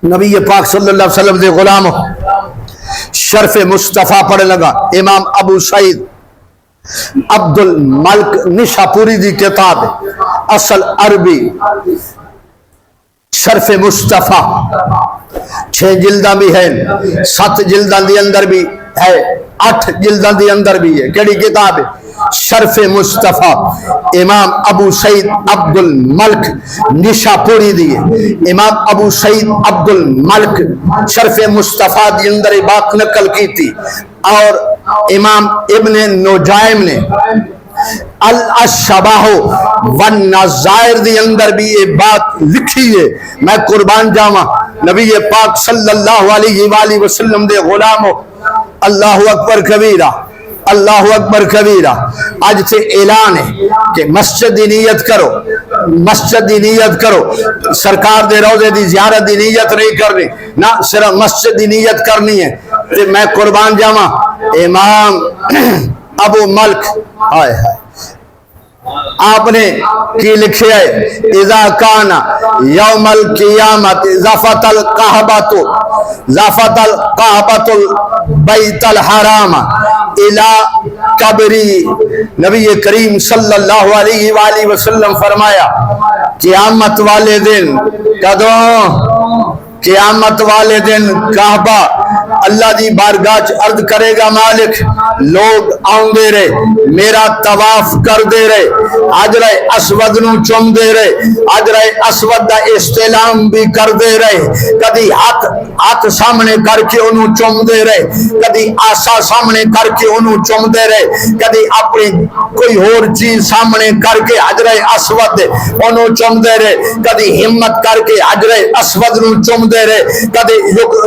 نبی پاک صلی اللہ علیہ وسلم دے غلام شرف مصطفیٰ پڑھنے لگا امام ابو سعید عبد الملک نشاپوری دی کتاب اصل عربی شرف مصطفیٰ 6 جلداں بھی ہیں 7 جلداں دی اندر بھی ہے 8 جلداں دی اندر بھی ہے کیڑی کتاب ہے شرف مصطفیٰ امام ابو سعید عبد الملک نشاپوری دی امام ابو سعید عبد الملک شرف مصطفیٰ دی اندر بات نقل کی تھی اور امام ابن نجائم نے الاشباہ والنظائر دی اندر بھی یہ بات لکھی ہے میں قربان جاواں نبی پاک صلی اللہ علیہ وآلہ وسلم دے غلامو اللہ اکبر کبیرہ اللہ اکبر کبیرہ آج سے اعلان ہے کہ مسجد دی نیت کرو مسجد دی نیت کرو سرکار دے روضے دی زیارت دی نیت نہیں کرنی نہ صرف مسجد دی نیت کرنی ہے تو میں قربان جاواں امام ابو ملک آئے ہائے آپ نے کی لکھے ہے اذا کانا یوم القیامت زفت القحبت بیت الحرام الى قبری نبی کریم صلی اللہ علیہ وآلہ وسلم فرمایا قیامت والے دن کدوں قیامت والے دن کعبہ اللہ دی بارگاہ عرض کرے گا مالک لوگ آؤں دے رہے میرا طواف کر دے رہے حجر اسود نو چوم دے رہے حجر اسود دا استعلام بھی کر دے رہے کدی ہاتھ سامنے کر کے انہوں چوم دے رہے کدی آسا سامنے کر کے انہوں چوم دے رہے کدی اپنی کوئی اور چیز سامنے کر کے حجر اسود انہوں چوم دے رہے کدی ہمت کر کے حجر اسود نو چوم دے رہے کدی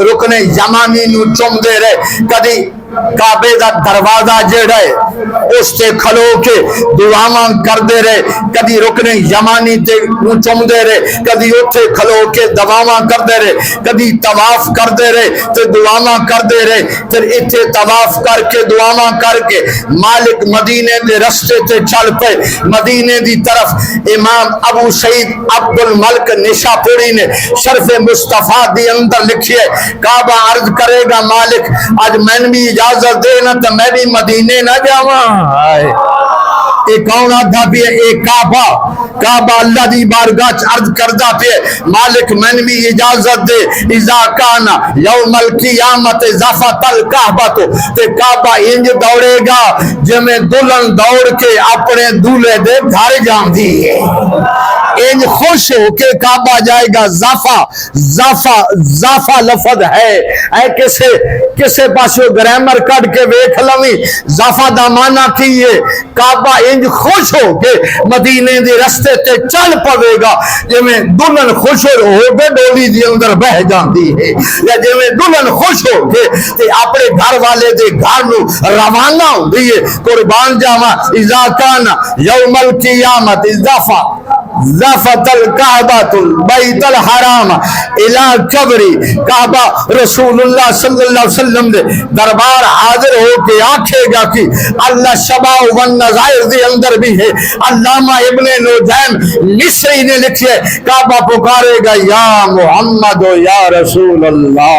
رکن یمانی نو چوم دے رہے کدی کعبے دا دروازہ جڑا ہے اس تے کھلو کے دعاواں کر دے رہے کدی رکن یمانی تے چوم دے رہے کدی اوتھے کھلو کے دعاواں کر دے رہے کدی طواف کر دے رہے تے دعاواں کر دے رہے پھر ایتھے طواف کر کے دعاواں کر کے مالک مدینے دے رستے تے چل پے مدینے دی طرف امام ابو سعید عبد الملک نشاپوری نے شرف مصطفیٰ دی اندر لکھیے کعبہ عرض کرے گا مالک آج میں بھی اجازت دینا تو میں بھی مدینے نہ جاواں ایک کون آدھا بھی ہے ایک کعبہ اللہ دی بارگاہ عرض کردہ پہ مالک میں بھی اجازت دے اذا کانا یوم القیامت زفت الکعبہ تے کعبہ انج دوڑے گا جمیں دلن دوڑ کے اپنے دولے دے گھر جان دی ہے انج خوش ہو کے کعبہ جائے گا زافا لفظ ہے اے کسے پاسو گرامر کٹ کے ویکھ لویں زافا دا معنی کی ہے کعبہ انج خوش ہو کے مدینے دے رستے تے چل پوے گا جویں دلہن خوش ہو کے ڈولی دی اندر بہ جاندی ہے یا جویں دلہن خوش ہو کے تے اپنے گھر والے دے گھر نو روانہ ہوندی ہے قربان جاواں اذا کان یوم القیامت زفت الکعبۃ بیت الحرام الی قبری کعبہ رسول اللہ صلی اللہ علیہ وسلم دے دربار حاضر ہو کے آکھے گا کہ اللہ شبا والنظائر دے اندر بھی ہے علامہ ابن نجائم مصری نے لکھے کعبہ پکارے گا یا محمد و یا رسول اللہ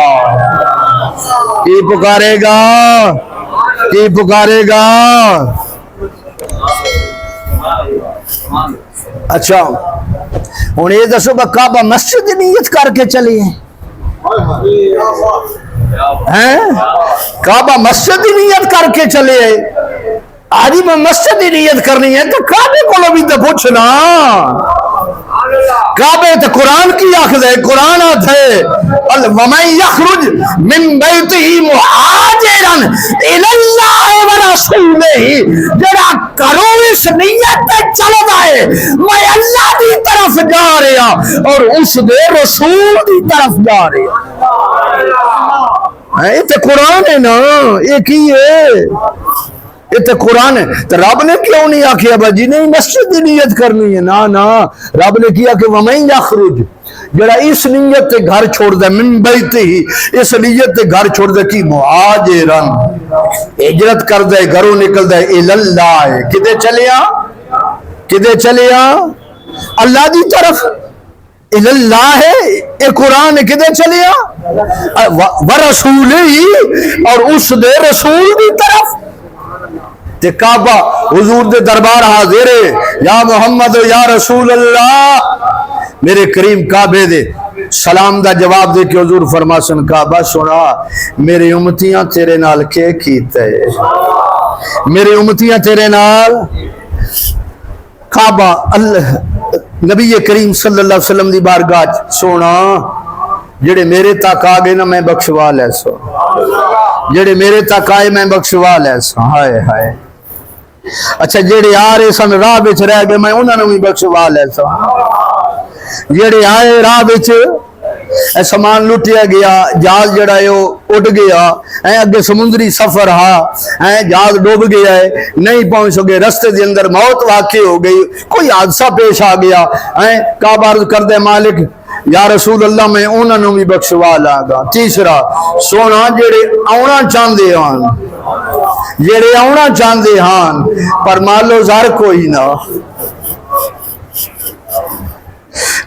کی پکارے گا کی پکارے گا اچھا ہوں یہ دسو گا کعبہ مسجد نیت کر کے چلی ہے کعبہ مسجد نیت کر کے چلے آج میں مسجد نیت کرنی ہے تو کعبے کو بھی تو پوچھنا کعبے تو قرآن کی آخذ ہے قرآن آتا ہے وَمَنْ يَخْرُجْ مِنْ بَيْتِهِ مُحَاجِرًا إِلَى اللَّهِ وَرَسُولِهِ جڑا کرو اس نیت تے چل جائے میں اللہ دی طرف جا رہا اور اس دے رسول دی طرف جا رہا یہ تو قرآن ہے نا یہ کی ہے یہ تو قرآن ہے تو رب نے کیوں نہیں آکھیا بھائی نہیں مسجد دی نیت کرنی ہے نا رب نے کیا کہ وَمَنْ يَخْرُجْ جڑا اس نیت تے گھر چھوڑ دے من بیتہ اس نیت تے گھر چھوڑ دے کی مہاجرن ہجرت کر دے گھروں نکل دے اللہ کدے چلیا اللہ دی طرف اللہ ہے یہ قرآن کدے چلیا ورسول ہی اور اس دے رسول دی طرف تے کعبہ حضور دے دربار حاضر ہے یا محمد یا رسول اللہ میرے کریم کعبے دے سلام دا جواب دے کہ حضور فرماسن کعبہ سنا میرے امتیاں تیرے نال کے کیتا ہے میرے امتیاں تیرے نال کعبہ اللہ نبی کریم صلی اللہ علیہ وسلم دی بارگاہ سونا جڑے میرے تک آ گئے نا میں بخشوا لے سو جڑے میرے تک آئے میں بخشوا لے سو ہائے ہائے اچھا جڑے آ رہے سن راہ وچ رہ گئے میں انہاں نوں بھی بخشوا لے سو جڑے آئے راہ وچ سامان لٹیا گیا جہاز جڑا ہے وہ اڑ گیا اگے سمندری سفر ہا جہاز ڈوب گیا ہے نہیں پہنچ سکے رستے دے اندر موت واقع ہو گئی کوئی حادثہ پیش آ گیا کعبہ عرض کر دے مالک یا رسول اللہ میں انہاں نوں بھی بخشوا لاں گا تیسرا سونا جڑے آنا چاہندے ہن جڑے آنا چاہندے ہن پر مالو زار کوئی نہ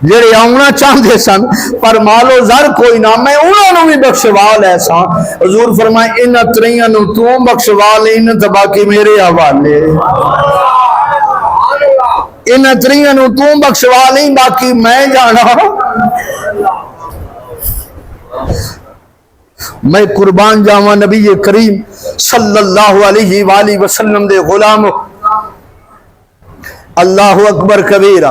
جڑے آنا چاہتے سن پر مالو زر کوئی نہ میں انہوں بھی بخشوا لے سا حضور فرمائے ان تریاں نو تو بخشوا لے ان تو باقی میرے حوالے ان تریاں نو تو بخشوا لے باقی میں جانا میں قربان جاواں نبی کریم صلی اللہ علیہ وآلہ وسلم دے غلام اللہ اکبر کبیرہ